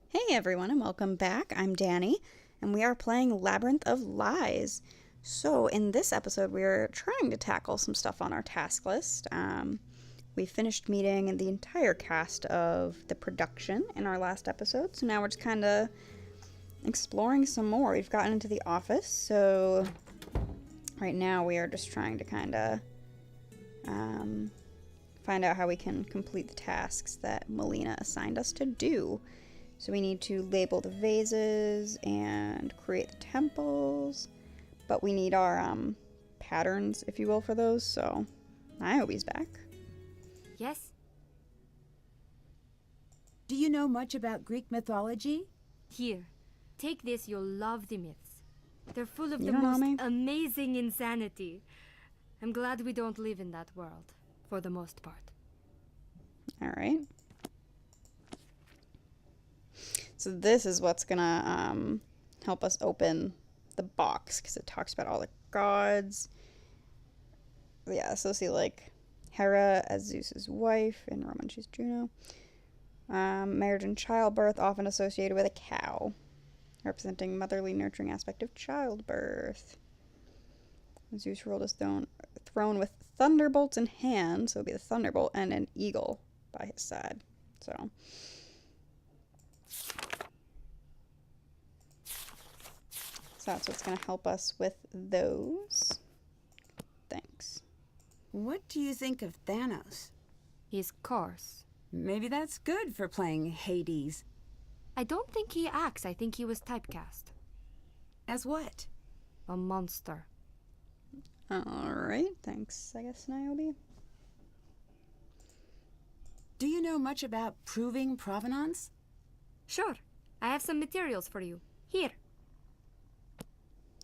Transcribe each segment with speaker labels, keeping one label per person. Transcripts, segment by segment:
Speaker 1: Hey everyone, and welcome back. I'm Danny, and we are playing Labyrinth of Lies. So, in this episode, we're trying to tackle some stuff on our task list. We finished meeting the entire cast of the production in our last episode, so now we're just kind of exploring some more. We've gotten into the office, so right now we are just trying to kind of find out how we can complete the tasks that Melina assigned us to do. So we need to label the vases and create the temples, but we need our patterns, if you will, for those, so Niobe's back.
Speaker 2: Yes?
Speaker 3: Do you know much about Greek mythology?
Speaker 2: Here. Take this, you'll love the myths. They're full of
Speaker 1: You
Speaker 2: the
Speaker 1: don't know
Speaker 2: most
Speaker 1: me?
Speaker 2: amazing insanity. I'm glad we don't live in that world, for the most part.
Speaker 1: Alright. So this is what's gonna help us open the box, because it talks about all the gods. Yeah, so see, like, Hera as Zeus's wife, in Roman she's Juno. Marriage and childbirth, often associated with a cow, representing motherly nurturing aspect of childbirth. Zeus ruled his throne with thunderbolts in hand, so it'll be the thunderbolt, and an eagle by his side. So that's what's going to help us with those. Thanks.
Speaker 3: What do you think of Thanos?
Speaker 2: He's coarse.
Speaker 3: Maybe that's good for playing Hades.
Speaker 2: I don't think he acts. I think he was typecast.
Speaker 3: As what?
Speaker 2: A monster.
Speaker 1: Alright, thanks, I guess, Niobe.
Speaker 3: Do you know much about proving provenance?
Speaker 2: Sure. I have some materials for you. Here.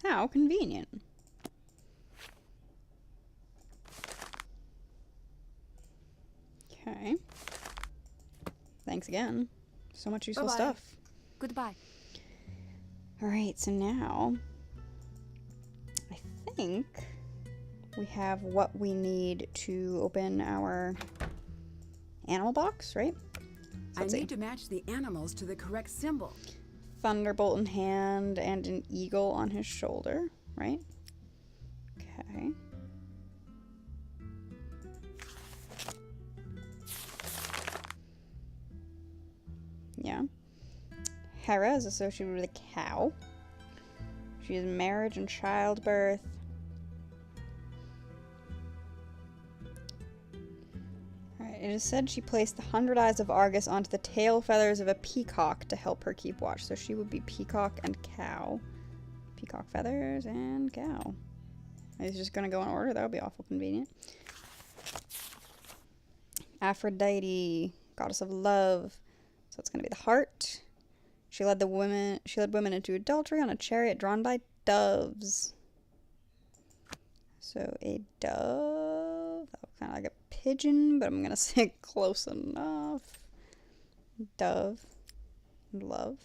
Speaker 1: How convenient. Okay. Thanks again. So much useful
Speaker 3: Bye-bye.
Speaker 1: stuff.
Speaker 2: Goodbye.
Speaker 1: Alright, so now I think we have what we need to open our animal box, right? So
Speaker 3: I
Speaker 1: let's see.
Speaker 3: need to match the animals to the correct symbol.
Speaker 1: Thunderbolt in hand and an eagle on his shoulder, right? Okay. Yeah. Hera is associated with a cow. She is marriage and childbirth. Alright, it is said she placed the 100 eyes of Argus onto the tail feathers of a peacock to help her keep watch. So she would be peacock and cow. Peacock feathers and cow. It's just gonna go in order. That would be awful convenient. Aphrodite, goddess of love. So it's gonna be the heart. She led women into adultery on a chariot drawn by doves. So a dove, that looks kind of like a pigeon, but I'm gonna say close enough. Dove and love,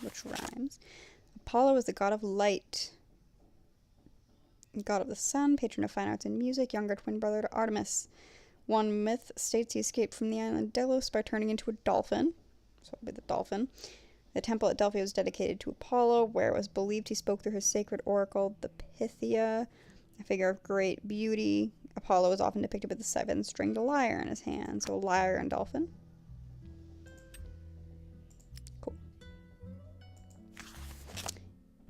Speaker 1: which rhymes. Apollo is the god of light, god of the sun, patron of fine arts and music, younger twin brother to Artemis. One myth states he escaped from the island Delos by turning into a dolphin. So it'll be the dolphin. The temple at Delphi was dedicated to Apollo, where it was believed he spoke through his sacred oracle, the Pythia, a figure of great beauty. Apollo is often depicted with a seven-stringed lyre in his hand, so lyre and dolphin. Cool.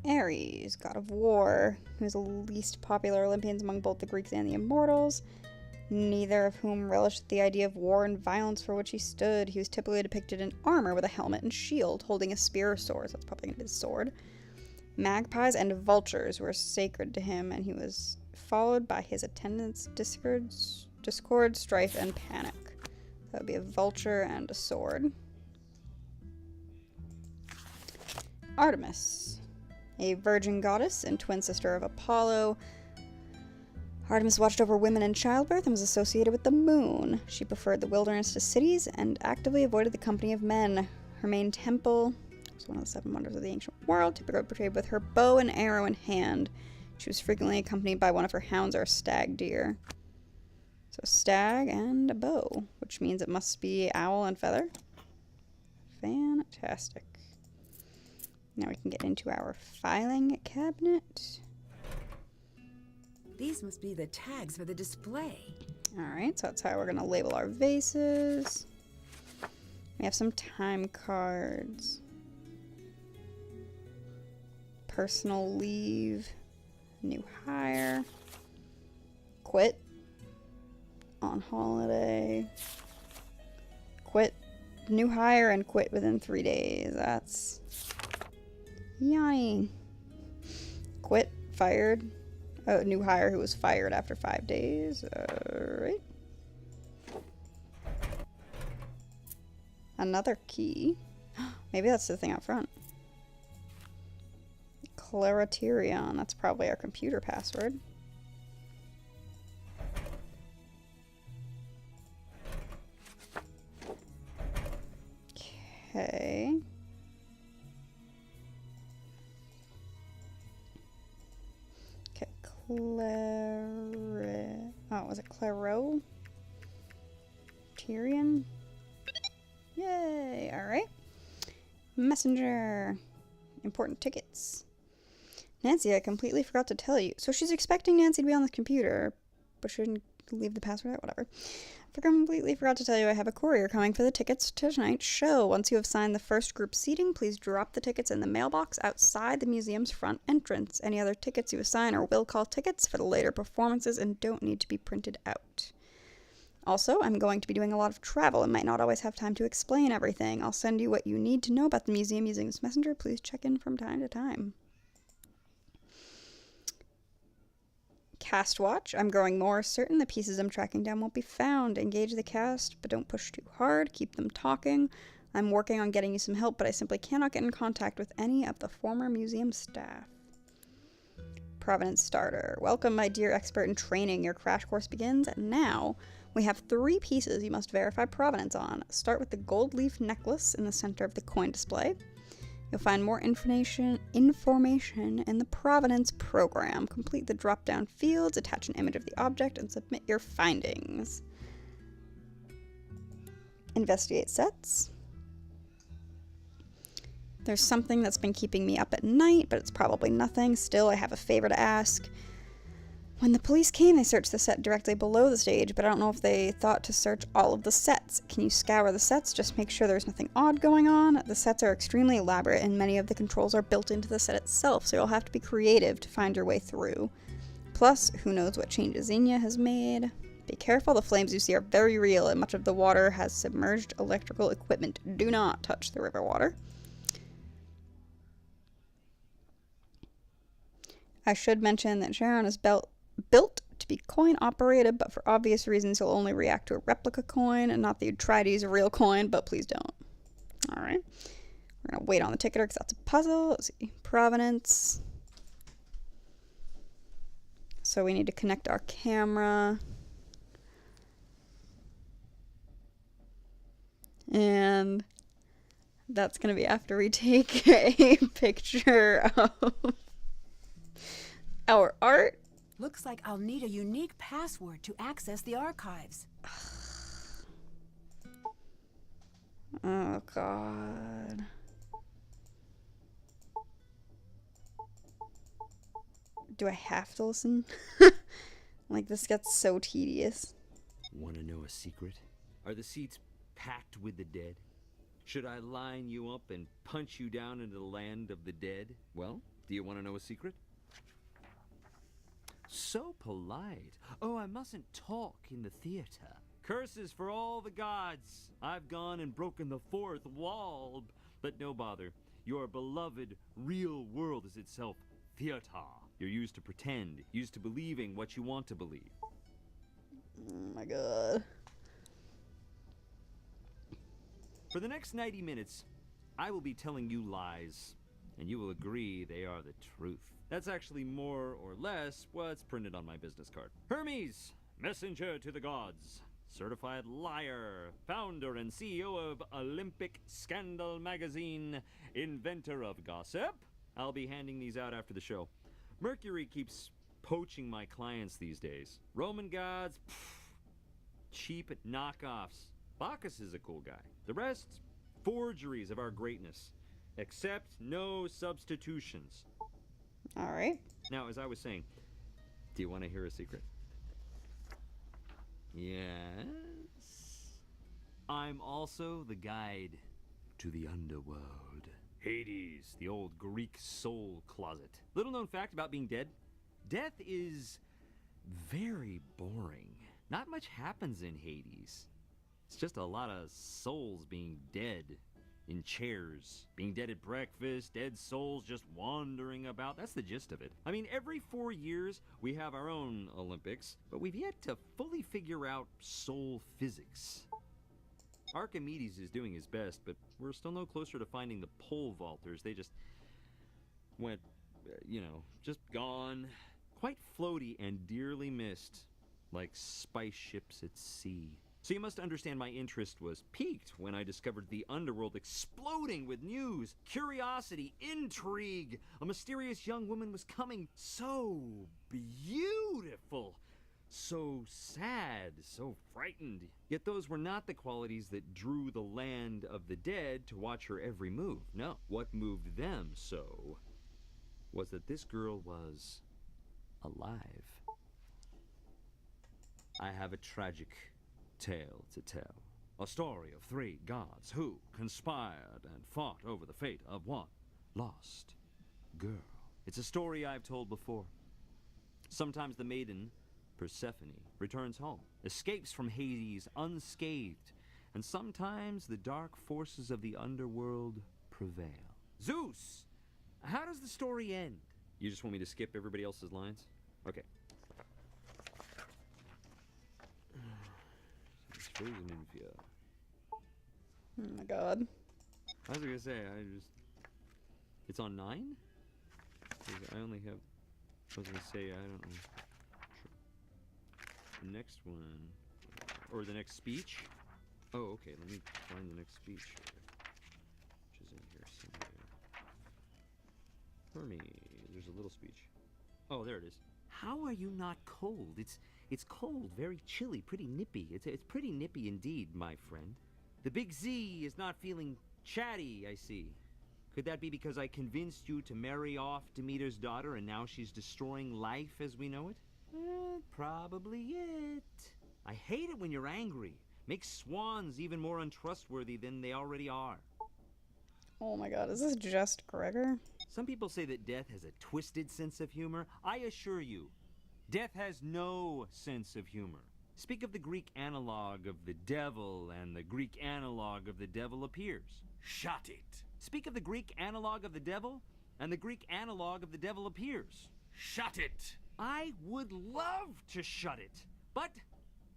Speaker 1: Ares, god of war, who is the least popular Olympians among both the Greeks and the immortals, neither of whom relished the idea of war and violence for which he stood. He was typically depicted in armor with a helmet and shield, holding a spear or sword. So that's probably going to be the sword. Magpies and vultures were sacred to him, and he was followed by his attendants, discord, strife, and panic. That would be a vulture and a sword. Artemis, a virgin goddess and twin sister of Apollo. Artemis watched over women in childbirth and was associated with the moon. She preferred the wilderness to cities and actively avoided the company of men. Her main temple was one of the seven wonders of the ancient world, typically portrayed with her bow and arrow in hand. She was frequently accompanied by one of her hounds or a stag deer. So stag and a bow, which means it must be owl and feather. Fantastic. Fantastic. Now we can get into our filing cabinet.
Speaker 3: These must be the tags for the display.
Speaker 1: Alright, so that's how we're going to label our vases. We have some time cards. Personal leave. New hire. Quit. On holiday. Quit. New hire and quit within 3 days. That's... Yanny. Quit. Fired. Oh, new hire who was fired after 5 days. Alright. Another key. Maybe that's the thing out front. Clariterion. That's probably our computer password. Okay. Okay, oh, was it Claro? Tyrion? Yay! Alright. Messenger. Important tickets. Nancy, I completely forgot to tell you. So she's expecting Nancy to be on the computer, but she didn't leave the password out, whatever. I completely forgot to tell you I have a courier coming for the tickets to tonight's show. Once you have signed the first group seating, please drop the tickets in the mailbox outside the museum's front entrance. Any other tickets you assign are will call tickets for the later performances and don't need to be printed out. Also, I'm going to be doing a lot of travel and might not always have time to explain everything. I'll send you what you need to know about the museum using this messenger. Please check in from time to time. Cast watch. I'm growing more certain the pieces I'm tracking down won't be found. Engage the cast, but don't push too hard. Keep them talking. I'm working on getting you some help, but I simply cannot get in contact with any of the former museum staff. Provenance starter. Welcome, my dear expert in training. Your crash course begins now. We have 3 pieces you must verify provenance on. Start with the gold leaf necklace in the center of the coin display. You'll find more information in the provenance program. Complete the drop-down fields, attach an image of the object, and submit your findings. Investigate sets. There's something that's been keeping me up at night, but it's probably nothing. Still, I have a favor to ask. When the police came, they searched the set directly below the stage, but I don't know if they thought to search all of the sets. Can you scour the sets? Just make sure there's nothing odd going on. The sets are extremely elaborate, and many of the controls are built into the set itself, so you'll have to be creative to find your way through. Plus, who knows what changes Xenia has made. Be careful, the flames you see are very real, and much of the water has submerged electrical equipment. Do not touch the river water. I should mention that Sharon is built to be coin operated, but for obvious reasons you'll only react to a replica coin, and not that you'd try to use a real coin, but please don't. Alright. We're going to wait on the ticketer because that's a puzzle. Let's see. Provenance. So we need to connect our camera. And that's going to be after we take a picture of our art.
Speaker 3: Looks like I'll need a unique password to access the archives.
Speaker 1: Oh, God. Do I have to listen? Like, this gets so tedious.
Speaker 4: Want to know a secret? Are the seats packed with the dead? Should I line you up and punch you down into the land of the dead? Well, do you want to know a secret? So polite. Oh, I mustn't talk in the theater. Curses for all the gods. I've gone and broken the 4th wall. But no bother. Your beloved real world is itself theater. You're used to pretend, used to believing what you want to believe.
Speaker 1: Oh my God.
Speaker 4: For the next 90 minutes, I will be telling you lies, and you will agree they are the truth. That's actually more or less what's printed on my business card. Hermes, messenger to the gods, certified liar, founder and CEO of Olympic Scandal magazine, inventor of gossip. I'll be handing these out after the show. Mercury keeps poaching my clients these days. Roman gods, cheap knockoffs. Bacchus is a cool guy. The rest, forgeries of our greatness. Accept no substitutions.
Speaker 1: All right.
Speaker 4: Now, as I was saying, do you want to hear a secret? Yes. I'm also the guide to the underworld. Hades, the old Greek soul closet. Little known fact about being dead: death is very boring. Not much happens in Hades. It's just a lot of souls being dead in chairs, being dead at breakfast, dead souls just wandering about. That's the gist of it. I mean, every 4 years we have our own Olympics, but we've yet to fully figure out soul physics. Archimedes is doing his best, but we're still no closer to finding the pole vaulters. They just went, just gone. Quite floaty and dearly missed, like spice ships at sea. So you must understand my interest was piqued when I discovered the underworld exploding with news, curiosity, intrigue. A mysterious young woman was coming, so beautiful, so sad, so frightened. Yet those were not the qualities that drew the land of the dead to watch her every move. No, what moved them so was that this girl was alive. I have a tragic tale to tell. A story of 3 gods who conspired and fought over the fate of one lost girl. It's a story I've told before. Sometimes the maiden, Persephone, returns home, escapes from Hades unscathed, and sometimes the dark forces of the underworld prevail. Zeus! How does the story end? You just want me to skip everybody else's lines? Okay. It's frozen in fear.
Speaker 1: Oh my god.
Speaker 4: I was gonna say, it's on 9? I only have... I was gonna say, I don't know. The next one... Or the next speech? Oh, okay, let me find the next speech here. Which is in here somewhere. Hermes, there's a little speech. Oh, there it is. How are you not cold? It's cold, very chilly, pretty nippy. It's pretty nippy indeed, my friend. The big Z is not feeling chatty, I see. Could that be because I convinced you to marry off Demeter's daughter and now she's destroying life as we know it? Probably it. I hate it when you're angry. Makes swans even more untrustworthy than they already are.
Speaker 1: Oh my god, is this just Gregor?
Speaker 4: Some people say that death has a twisted sense of humor. I assure you, death has no sense of humor. Speak of the Greek analog of the devil, and the Greek analog of the devil appears.
Speaker 5: Shut it!
Speaker 4: Speak of the Greek analog of the devil, and the Greek analog of the devil appears.
Speaker 5: Shut it!
Speaker 4: I would love to shut it, but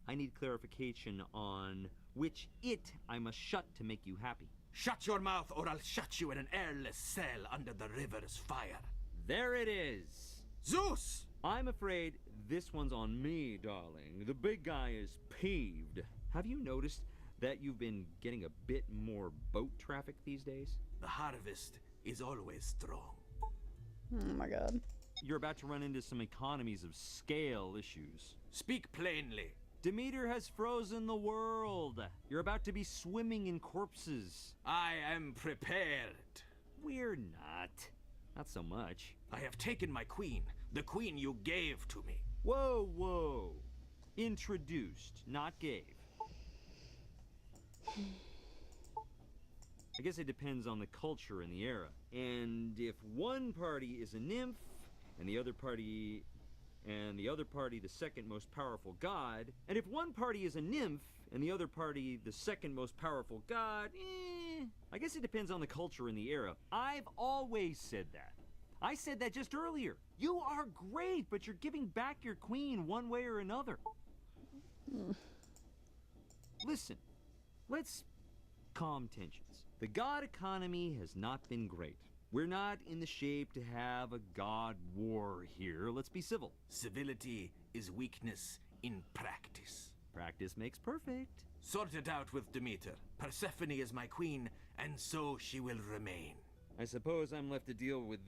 Speaker 4: I need clarification on which it I must shut to make you happy.
Speaker 5: Shut your mouth or I'll shut you in an airless cell under the river's fire.
Speaker 4: There it is.
Speaker 5: Zeus!
Speaker 4: I'm afraid this one's on me, darling. The big guy is peeved. Have you noticed that you've been getting a bit more boat traffic these days?
Speaker 5: The harvest is always strong.
Speaker 1: Oh my god.
Speaker 4: You're about to run into some economies of scale issues.
Speaker 5: Speak plainly.
Speaker 4: Demeter has frozen the world. You're about to be swimming in corpses.
Speaker 5: I am prepared.
Speaker 4: We're not. Not so much.
Speaker 5: I have taken my queen, the queen you gave to me.
Speaker 4: Whoa, whoa. Introduced, not gave. I guess it depends on the culture and the era. And if one party is a nymph, and the other party the second most powerful god, and if one party is a nymph, and the other party the second most powerful god, I guess it depends on the culture and the era. I've always said that. I said that just earlier. You are great, but you're giving back your queen one way or another. Listen, let's calm tensions. The god economy has not been great. We're not in the shape to have a god war here. Let's be civil.
Speaker 5: Civility is weakness in practice.
Speaker 4: Practice makes perfect.
Speaker 5: Sort it out with Demeter. Persephone is my queen, and so she will remain.
Speaker 4: I suppose I'm left to deal with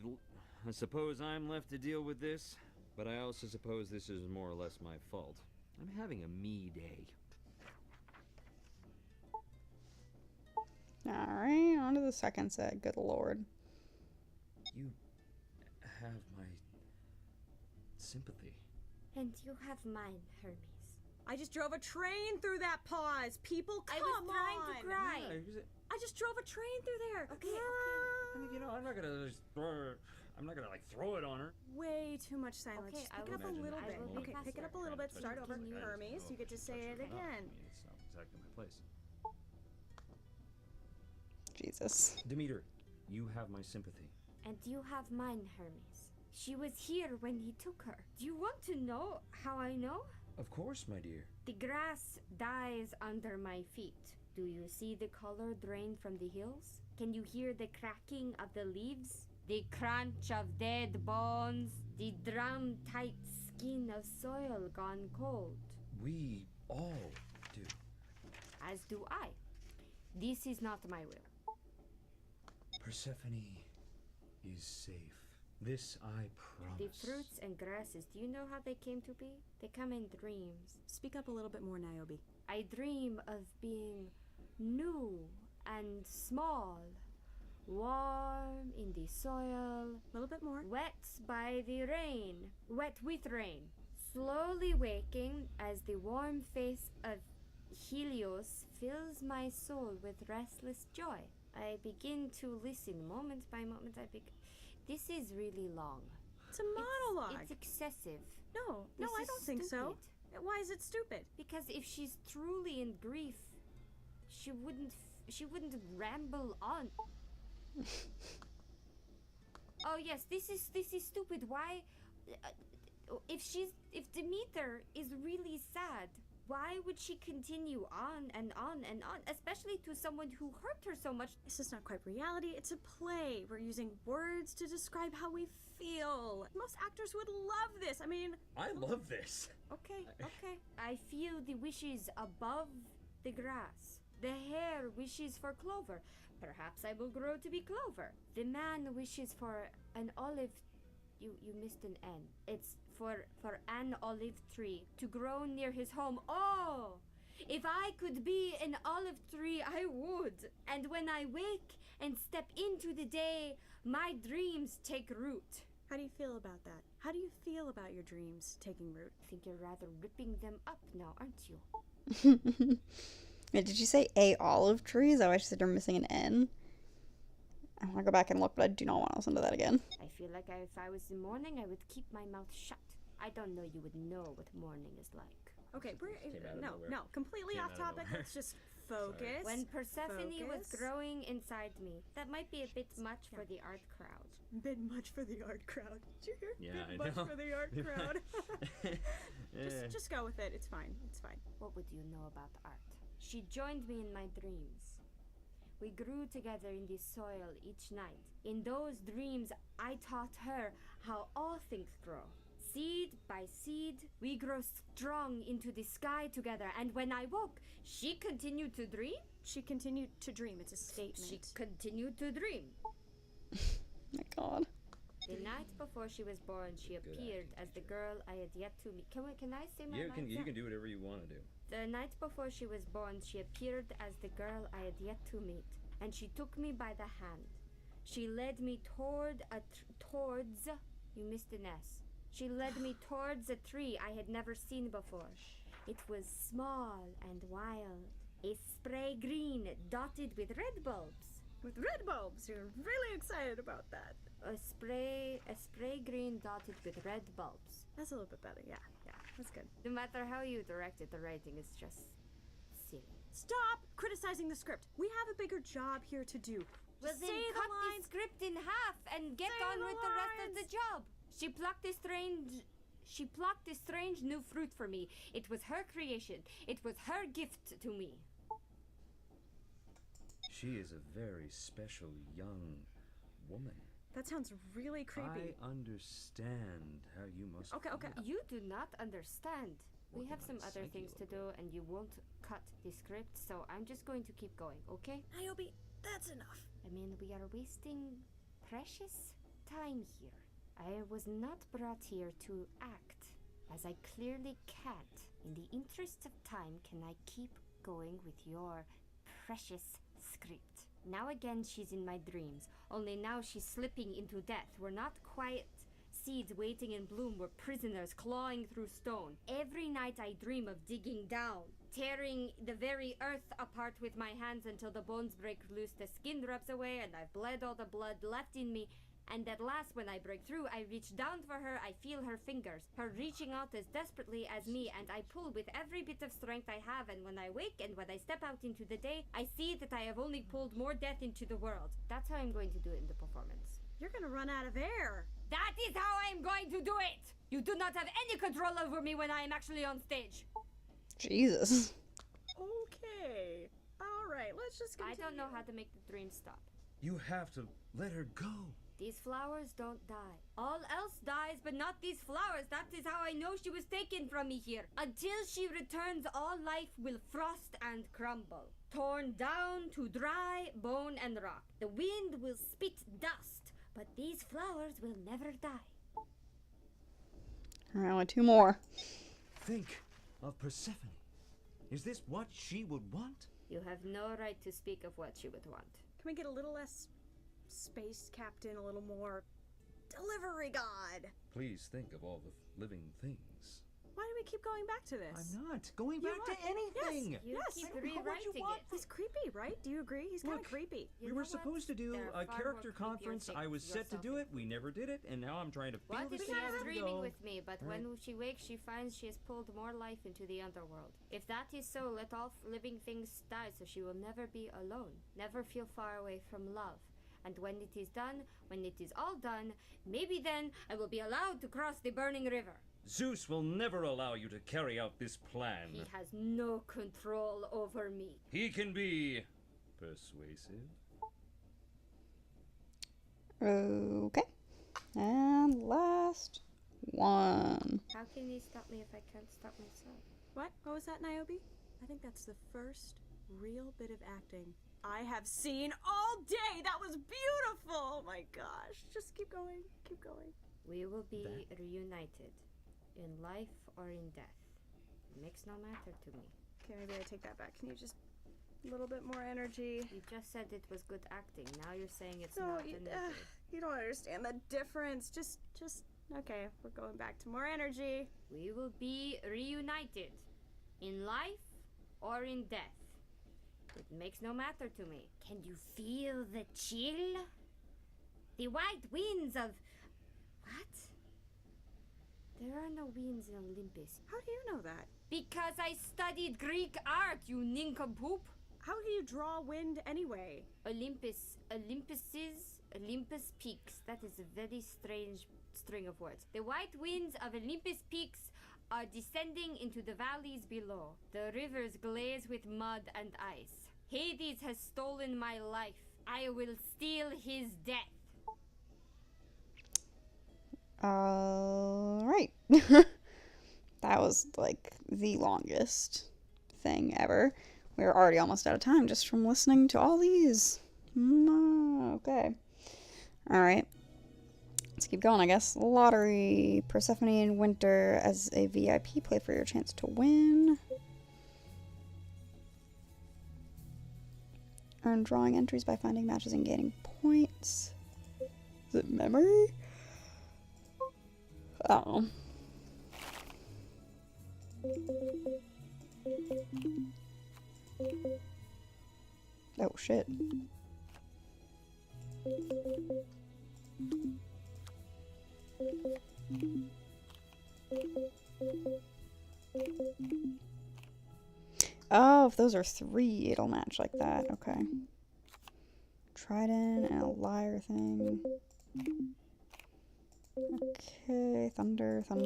Speaker 4: this, but I also suppose this is more or less my fault. I'm having a me day.
Speaker 1: Alright, on to the second set. Good lord.
Speaker 4: You have my sympathy.
Speaker 2: And you have mine, Hermes.
Speaker 6: I just drove a train through that pause. People, come
Speaker 2: I was trying to
Speaker 6: on.
Speaker 2: cry.
Speaker 6: I just drove a train through there.
Speaker 2: Okay.
Speaker 4: I mean, you know, I'm not gonna just like throw it on her.
Speaker 6: Way too much silence.
Speaker 2: Okay,
Speaker 6: just
Speaker 2: I
Speaker 6: pick
Speaker 2: will
Speaker 6: it up a
Speaker 2: imagine
Speaker 6: little
Speaker 2: I
Speaker 6: bit.
Speaker 2: will be
Speaker 6: Okay, pick it up a
Speaker 2: faster.
Speaker 6: little bit. Start over.
Speaker 2: Continue.
Speaker 6: Hermes, you get to say it again.
Speaker 4: I mean, it's not exactly my place.
Speaker 1: Jesus.
Speaker 4: Demeter, you have my sympathy.
Speaker 2: And you have mine, Hermes. She was here when he took her. Do you want to know how I know?
Speaker 4: Of course, my dear.
Speaker 2: The grass dies under my feet. Do you see the color drain from the hills? Can you hear the cracking of the leaves? The crunch of dead bones? The drum-tight skin of soil gone cold?
Speaker 4: We all do.
Speaker 2: As do I. This is not my will.
Speaker 4: Persephone is safe. This I promise.
Speaker 2: The fruits and grasses, do you know how they came to be? They come in dreams.
Speaker 6: Speak up a little bit more, Niobe.
Speaker 2: I dream of being new and small, warm in the soil,
Speaker 6: A little bit more.
Speaker 2: wet by the rain, wet with rain, slowly waking as the warm face of Helios fills my soul with restless joy. I begin to listen moment by moment. This is really long.
Speaker 6: It's a monologue.
Speaker 2: It's excessive.
Speaker 6: No,
Speaker 2: This
Speaker 6: I
Speaker 2: is
Speaker 6: don't think so.
Speaker 2: stupid.
Speaker 6: Why is it stupid?
Speaker 2: Because if she's truly in grief, she wouldn't ramble on. Oh yes, this is stupid. Why? If Demeter is really sad, why would she continue on and on and on, especially to someone who hurt her so much?
Speaker 6: This is not quite reality. It's a play. We're using words to describe how we feel. Most actors would love this. I mean,
Speaker 4: I love this.
Speaker 2: Okay. I feel the wishes above the grass. The hare wishes for clover. Perhaps I will grow to be clover. The man wishes for an olive. You missed an N. It's for an olive tree to grow near his home. Oh! If I could be an olive tree, I would. And when I wake and step into the day, my dreams take root.
Speaker 6: how do you feel about that? How do you feel about your dreams taking root?
Speaker 2: I think you're rather ripping them up now, aren't you?
Speaker 1: Wait, did you say a olive tree? Is that why she said you're missing an N? I want to go back and look, but I do not want to listen to that again.
Speaker 2: I feel like if I was in mourning, I would keep my mouth shut. I don't know you would know what mourning is like.
Speaker 6: Okay, we're
Speaker 4: out of nowhere.
Speaker 6: no, completely
Speaker 4: Came
Speaker 6: off
Speaker 4: out of
Speaker 6: topic.
Speaker 4: nowhere.
Speaker 6: Let's just focus.
Speaker 2: When Persephone was
Speaker 6: Focus.
Speaker 2: growing inside me, that might be a bit much for the art crowd.
Speaker 6: Bit much for the art crowd. Did you hear?
Speaker 4: Yeah,
Speaker 6: Bit
Speaker 4: I
Speaker 6: much
Speaker 4: know.
Speaker 6: for the art crowd.
Speaker 4: Yeah.
Speaker 6: just go with it. It's fine. It's fine.
Speaker 2: What would you know about art? She joined me in my dreams. We grew together in the soil each night. In those dreams, I taught her how all things grow. Seed by seed, we grow strong into the sky together. And when I woke, she continued to dream.
Speaker 6: She continued to dream. It's a statement.
Speaker 2: She continued to dream.
Speaker 1: My god.
Speaker 2: The night before she was born, she appeared as the girl I had yet to meet. Can I say my lines?
Speaker 4: You can do whatever you want to do.
Speaker 2: The night before she was born, she appeared as the girl I had yet to meet, and she took me by the hand. She led me towards. You missed an S. She led me towards a tree I had never seen before. It was small and wild, a spray green dotted with red bulbs.
Speaker 6: With red bulbs. You're really excited about that.
Speaker 2: A spray green dotted with red bulbs.
Speaker 6: That's a little bit better. Yeah, that's good.
Speaker 2: No matter how you direct it, the writing is just silly.
Speaker 6: Stop criticizing the script. We have a bigger job here to do.
Speaker 2: Well,
Speaker 6: Just
Speaker 2: then
Speaker 6: say
Speaker 2: cut
Speaker 6: the lines.
Speaker 2: the script in half and get
Speaker 6: Say
Speaker 2: on
Speaker 6: the
Speaker 2: with the rest of the
Speaker 6: lines.
Speaker 2: job. She plucked a strange new fruit for me. It was her creation. It was her gift to me.
Speaker 4: She is a very special young woman.
Speaker 6: That sounds really creepy.
Speaker 4: I understand how you must.
Speaker 6: Okay.
Speaker 4: feel.
Speaker 2: You do not understand. We
Speaker 4: Working
Speaker 2: have
Speaker 4: on
Speaker 2: some
Speaker 4: his
Speaker 2: other
Speaker 4: psyche
Speaker 2: things
Speaker 4: a
Speaker 2: to
Speaker 4: little
Speaker 2: do, and you won't cut the script, so I'm just going to keep going, okay?
Speaker 6: Niobe, that's enough.
Speaker 2: I mean, we are wasting precious time here. I was not brought here to act, as I clearly can't. In the interest of time, can I keep going with your precious script? Now again she's in my dreams, only now she's slipping into death. We're not quiet seeds waiting in bloom, we're prisoners clawing through stone. Every night I dream of digging down, tearing the very earth apart with my hands until the bones break loose, the skin drops away, and I've bled all the blood left in me. And at last, when I break through, I reach down for her, I feel her fingers, her reaching out as desperately as me, and I pull with every bit of strength I have, and when I wake and when I step out into the day, I see that I have only pulled more death into the world. That's how I'm going to do it in the performance.
Speaker 6: You're gonna run out of air.
Speaker 2: That is how I'm going to do it! You do not have any control over me when I am actually on stage.
Speaker 1: Jesus.
Speaker 6: Okay. All right, let's just continue.
Speaker 2: I don't know how to make the dream stop.
Speaker 4: You have to let her go.
Speaker 2: These flowers don't die. All else dies, but not these flowers. That is how I know she was taken from me here. Until she returns, all life will frost and crumble, torn down to dry bone and rock. The wind will spit dust, but these flowers will never die.
Speaker 1: All right, only 2 more.
Speaker 4: Think of Persephone. Is this what she would want?
Speaker 2: You have no right to speak of what she would want.
Speaker 6: Can we get a little less space captain, a little more delivery god?
Speaker 4: Please think of all the living things.
Speaker 6: Why do we keep going back to this?
Speaker 4: I'm not going back to anything.
Speaker 2: You
Speaker 6: Yes,
Speaker 2: keep
Speaker 6: I don't know what
Speaker 2: rewriting it.
Speaker 6: He's creepy, right? Do you agree? He's kind of
Speaker 4: Look,
Speaker 6: creepy.
Speaker 2: You
Speaker 4: We
Speaker 2: know
Speaker 4: were
Speaker 2: what?
Speaker 4: supposed to do
Speaker 2: There are
Speaker 4: a
Speaker 2: far
Speaker 4: character
Speaker 2: more creepier
Speaker 4: conference. I was
Speaker 2: things
Speaker 4: set to do
Speaker 2: yourself.
Speaker 4: it. We never did it, and now I'm trying to feel
Speaker 2: What
Speaker 4: the
Speaker 2: if she
Speaker 4: system
Speaker 2: is dreaming
Speaker 4: go.
Speaker 2: with me, but when she wakes, she finds she has pulled more life into the underworld? If that is so, let all living things die so she will never be alone, never feel far away from love. And when it is done, when it is all done, maybe then I will be allowed to cross the burning river.
Speaker 4: Zeus will never allow you to carry out this plan.
Speaker 2: He has no control over me.
Speaker 4: He can be persuasive.
Speaker 1: Okay. And last one.
Speaker 2: How can he stop me if I can't stop myself?
Speaker 6: What? What was that, Niobe? I think that's the first real bit of acting I have seen all day. That was beautiful. Oh my gosh. Just keep going. Keep going.
Speaker 2: We will be reunited, in life or in death. It makes no matter to me.
Speaker 6: Okay, maybe I take that back. Can you just a little bit more energy?
Speaker 2: You just said it was good acting. Now you're saying it's
Speaker 6: No,
Speaker 2: not
Speaker 6: you,
Speaker 2: energy.
Speaker 6: you don't understand the difference. Just, okay, we're going back to more energy.
Speaker 2: We will be reunited, in life or in death. It makes no matter to me. Can you feel the chill? The white winds of... What? There are no winds in Olympus.
Speaker 6: How do you know that?
Speaker 2: Because I studied Greek art, you nincompoop.
Speaker 6: How do you draw wind anyway?
Speaker 2: Olympus peaks. That is a very strange string of words. The white winds of Olympus peaks are descending into the valleys below. The rivers glaze with mud and ice. Hades has stolen my life. I will steal his death.
Speaker 1: Alright. That was like the longest thing ever. We're already almost out of time just from listening to all these. Okay. Alright. Let's keep going, I guess. Lottery. Persephone in winter as a VIP. Play for your chance to win. Earn drawing entries by finding matches and gaining points. Is it memory? Oh. Oh shit. Oh, if those are 3, it'll match like that. Okay. Trident and a lyre thing. Okay, thunder. Oh,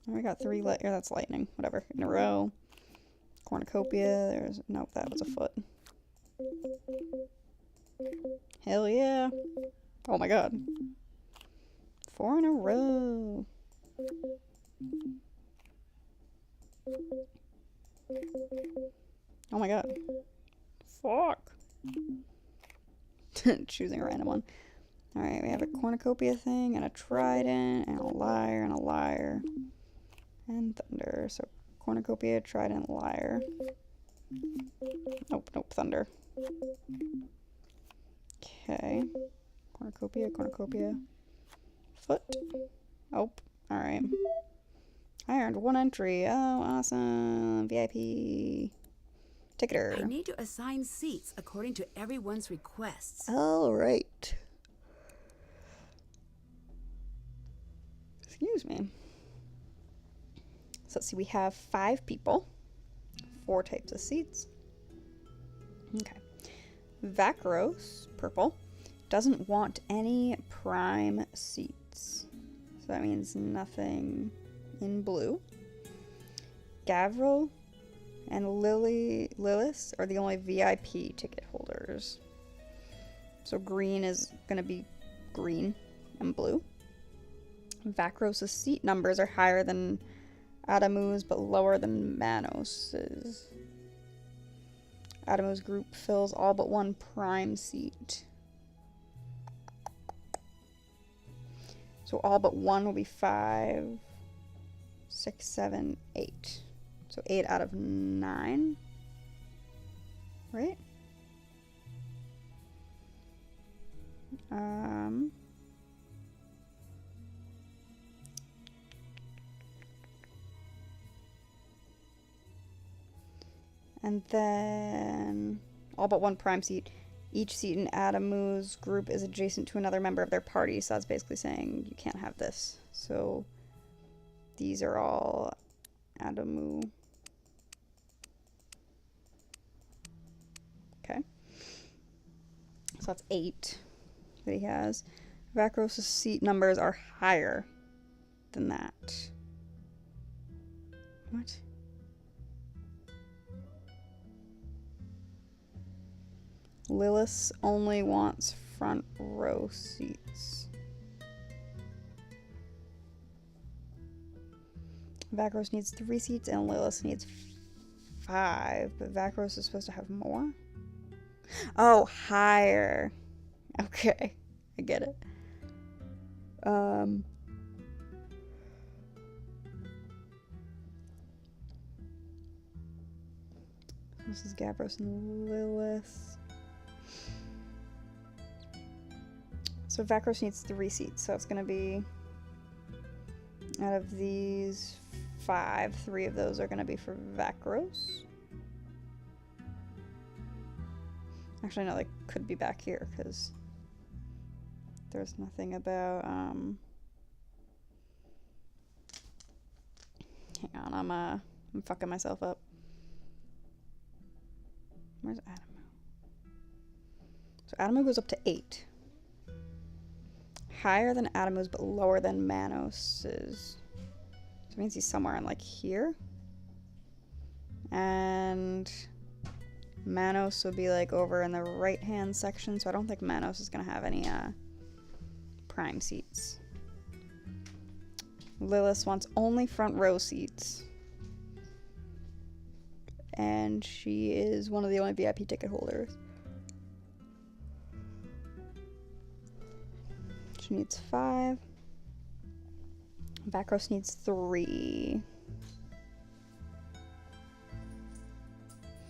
Speaker 1: we got 3 that's lightning. Whatever. In a row. Cornucopia. Nope, that was a foot. Hell yeah. Oh my god. 4 in a row. Oh my god. Fuck. Choosing a random one. Alright, we have a cornucopia thing, and a trident, and a lyre, and thunder. So cornucopia, trident, lyre. Nope, nope, thunder. Okay. Cornucopia. Foot. Oh, alright. I earned 1 entry. Oh, awesome. VIP. Ticketer.
Speaker 3: I need to assign seats according to everyone's requests.
Speaker 1: Alright. Excuse me. So let's see, we have 5 people. 4 types of seats. Okay. Vakros, purple, doesn't want any prime seats. So that means nothing in blue. Gavril and Lilith are the only VIP ticket holders. So green is going to be green and blue. Vakros' seat numbers are higher than Adamu's but lower than Manos's. Adamu's group fills all but 1 prime seat. So all but 1 will be 5, 6, 7, 8. So 8 out of 9. Right? And then all but 1 prime seat. Each seat in Adamu's group is adjacent to another member of their party, so that's basically saying you can't have this. So these are all Adamu. Okay. So that's 8 that he has. Vakros' seat numbers are higher than that. What? Lilith only wants front row seats. Vakros needs 3 seats and Lilith needs 5, but Vakros is supposed to have more? Oh, higher. Okay, I get it. This is Gavros and Lilith. So Vakros needs 3 seats, so it's going to be, out of these 5, 3 of those are going to be for Vakros. Actually, no, they could be back here, because there's nothing about, hang on, I'm fucking myself up. Where's Adamu? So Adamu goes up to 8. Higher than Adamu's, but lower than Manos's. So it means he's somewhere in, like, here. And Manos would be, like, over in the right-hand section, so I don't think Manos is going to have any, prime seats. Lilith wants only front row seats. And she is one of the only VIP ticket holders. She needs 5. Vakros needs 3.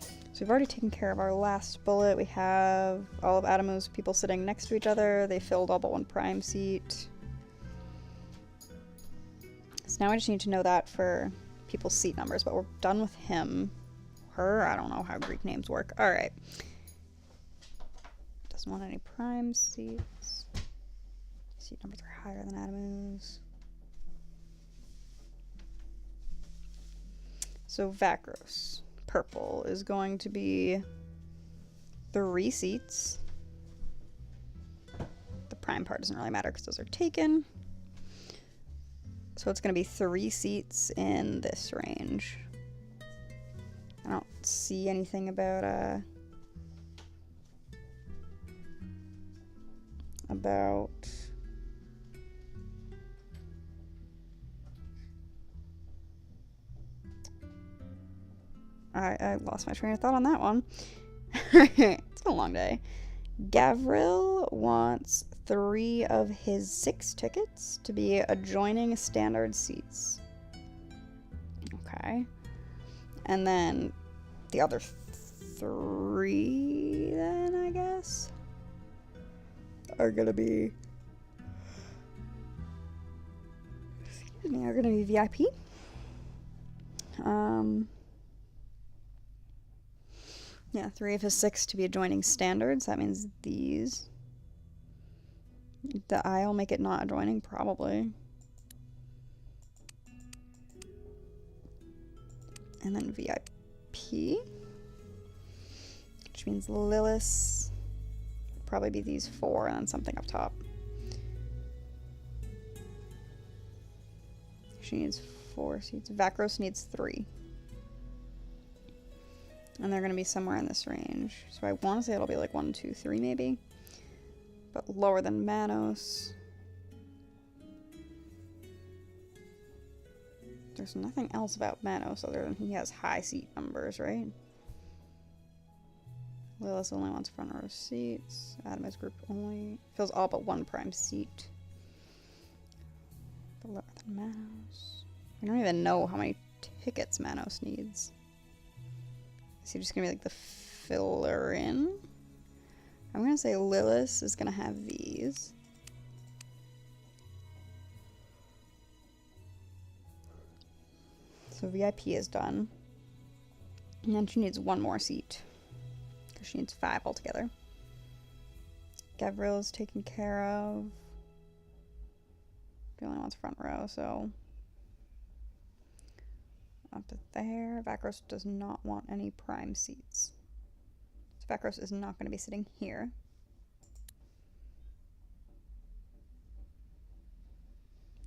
Speaker 1: So we've already taken care of our last bullet. We have all of Adamu's people sitting next to each other. They filled all but 1 prime seat. So now we just need to know that for people's seat numbers, but we're done with him. Her? I don't know how Greek names work. Alright. Doesn't want any prime seats. Seat numbers are higher than Adamu's. So Vakros, purple, is going to be 3 seats. The prime part doesn't really matter because those are taken. So it's going to be 3 seats in this range. I don't see anything about I lost my train of thought on that one. It's been a long day. Gavril wants 3 of his 6 tickets to be adjoining standard seats. Okay. And then the other 3 then, I guess, are gonna be VIP. Yeah, 3 of his 6 to be adjoining standards. That means these. The I'll make it not adjoining, probably. And then VIP. Which means Lilith would probably be these 4 and then something up top. She needs 4 seats. Vakros needs 3. And they're going to be somewhere in this range. So I want to say it'll be like 1, 2, 3 maybe. But lower than Manos. There's nothing else about Manos other than he has high seat numbers, right? Lilith only wants front row seats. Adam is group only. Fills all but 1 prime seat. But lower than Manos. I don't even know how many tickets Manos needs. Is he just gonna be like the filler in? I'm gonna say Lilith is gonna have these. So VIP is done. And then she needs 1 more seat. Because she needs 5 altogether. Gavril is taken care of. He only wants front row, so up to there. Vakros does not want any prime seats. So Vakros is not going to be sitting here.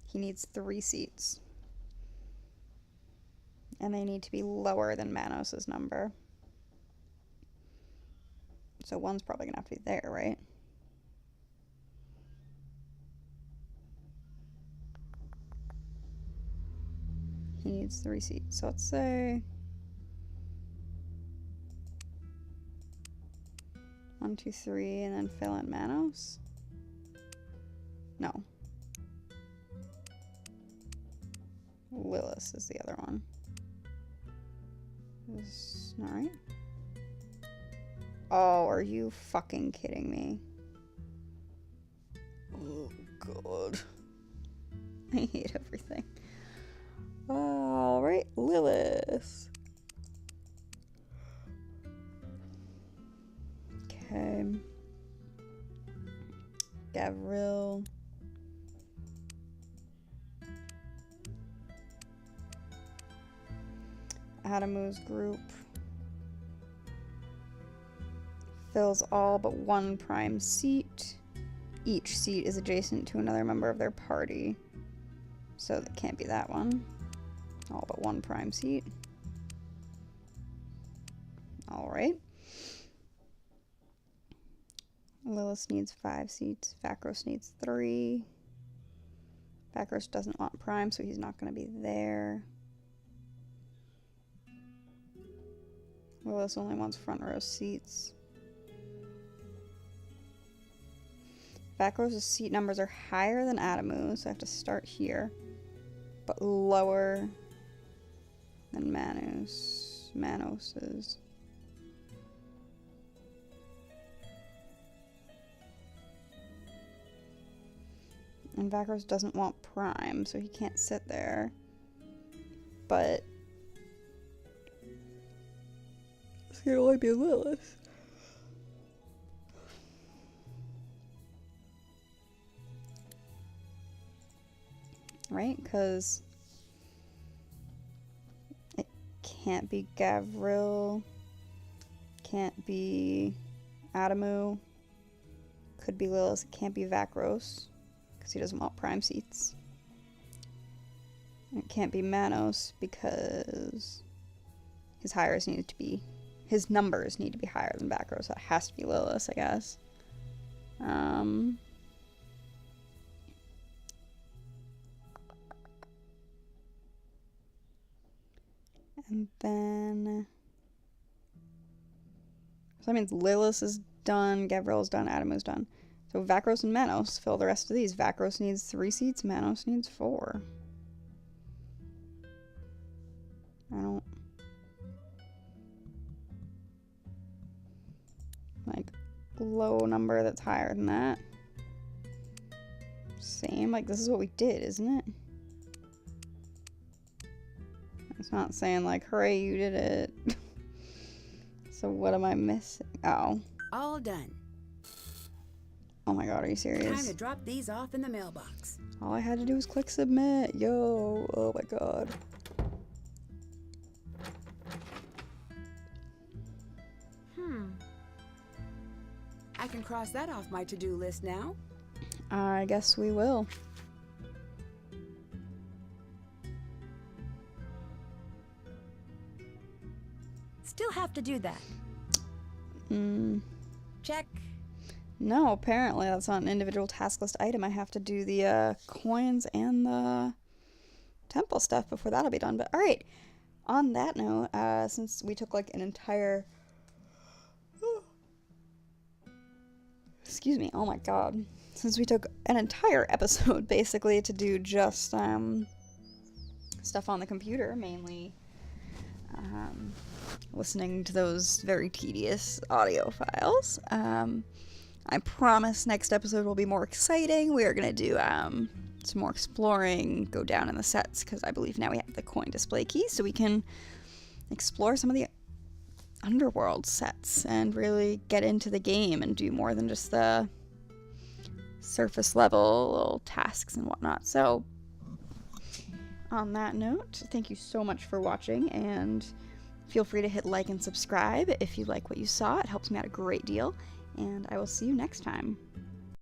Speaker 1: He needs 3 seats. And they need to be lower than Manos' number. So 1's probably going to have to be there, right? He needs 3 seats. So let's say 1, 2, 3, and then fill in Manos. No. Lilith is the other one. Is not right. Oh, are you fucking kidding me? Oh god. I hate everything. Alright, Lilith. Okay. Gavril. Adamu's group. Fills all but 1 prime seat. Each seat is adjacent to another member of their party. So that can't be that one. All but 1 prime seat. Alright. Lilith needs 5 seats. Vakros needs 3. Vakros doesn't want prime, so he's not going to be there. Lilith only wants front row seats. Vakros' seat numbers are higher than Adamu's, so I have to start here. But lower than Manos's. And Vakros doesn't want prime, so he can't sit there. But it's gonna only be Lilith. Right? Because it can't be Gavril. Can't be Adamu. Could be Lilith. It can't be Vakros. Because he doesn't want prime seats. And it can't be Manos because his hires need to be, his numbers need to be higher than Vakros. So it has to be Lilith, I guess. And then, so that means Lilith is done, Gavril's done, Adamu's done. So Vakros and Manos fill the rest of these. Vakros needs 3 seats, Manos needs 4. I don't... low number that's higher than that. Same, like this is what we did, isn't it? It's not saying like, hooray, you did it. So what am I missing? Oh.
Speaker 3: All done.
Speaker 1: Oh my god, are you
Speaker 3: Time
Speaker 1: serious?
Speaker 3: to drop these off in the mailbox.
Speaker 1: All I had to do was click submit. Yo, oh my god.
Speaker 3: I can cross that off my to-do list now.
Speaker 1: I guess we will.
Speaker 7: Still have to do that. Check.
Speaker 1: No, apparently that's not an individual task list item. I have to do the coins and the temple stuff before that'll be done. But alright, on that note, since we took like an entire... Excuse me, oh my god. Since we took an entire episode basically to do just stuff on the computer, mainly listening to those very tedious audio files. I promise next episode will be more exciting. We are going to do some more exploring, go down in the sets, because I believe now we have the coin display key, so we can explore some of the underworld sets and really get into the game and do more than just the surface level little tasks and whatnot. So on that note, thank you so much for watching, and feel free to hit like and subscribe if you like what you saw. It helps me out a great deal, and I will see you next time.